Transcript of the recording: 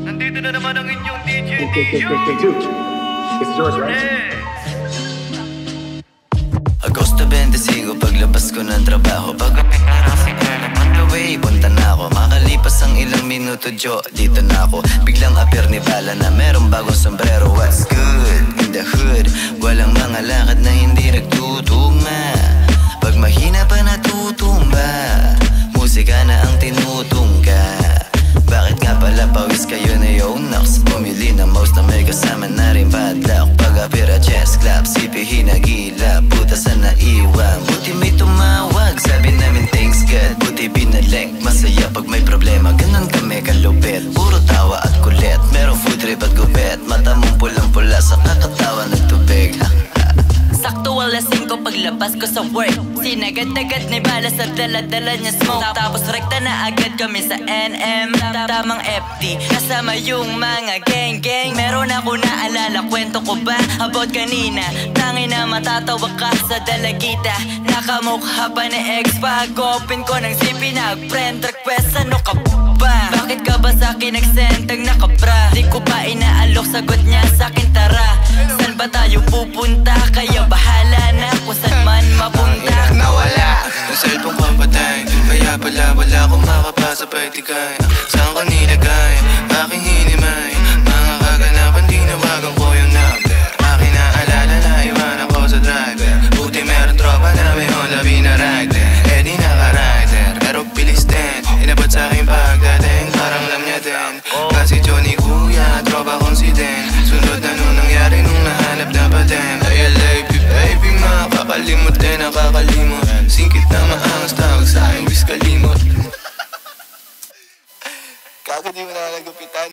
Nandito na naman ang inyong DJ Dio. This is yours, right? Agosto 25, paglabas ko ng trabaho. Pag umiharang si girl, on the way, punta na ako. Makalipas ang ilang minuto, Jo, dito na ako. Biglang appear ni Bala na merong bagong sombrero. What's good in the hood? Walang mga lakad na hindi nagtutugma. Pag mahina pa natutumba, musika na ang tinutungga. Bakit nga pala pawis kayo na yung knocks? Bumili ng mouse na may kasama na rin padlock. Pag-apira chest clap, sipihin na gila. Puta sa naiwan, buti may tumawag. Sabi namin thanks God, buti binalik. Masaya pag may problema, ganun kami kalupit. Puro tawa at kulit, merong food trip at gubet. Mata mong pulang-pula sa kakatawa ng tubig. Sakto alas 5 paglabas ko sa work. Sinagad-agad ni Bala sa dala-dala niya smoke. Tapos rekta na agad kami sa NM. Tamang FT, kasama yung mga gang-gang. Meron ako naalala, kwento ko ba about kanina? Tangi na matatawa ka sa dalagita. Nakamukha pa ni ex. Pag-open ko ng zip, pinag-friend request. Ano ka ba? Bakit ka ba sa'kin nag-send? Tag nakabra. Di ko pa inaalok, sagot niya sa'kin tara. San ba tayo pupunta? Kaya bahala na kung saan man mapunta. Nawala, yung cellphone ko patay. Kaya pala wala akong makapasa paitigay. Saan ka nilagay? Aking hinimay. Mga kaganapan, tinawagan ko yung number. Aking naalala na iwan ako sa driver. Buti meron tropa na may Honda na rider. Eh di naka-rider, pero bilis din. Inabot sa'king pagdating, parang alam niya din. Kasi Johnny Kuya, tropa kong si Den. Sunod na nung nangyari nung nahanap na patem. Ay LAP baby, makakalimot din, nakakalimot. Singkit na maangas, tawag sa'king wish kalimot. Kaka di mo na nagupitan.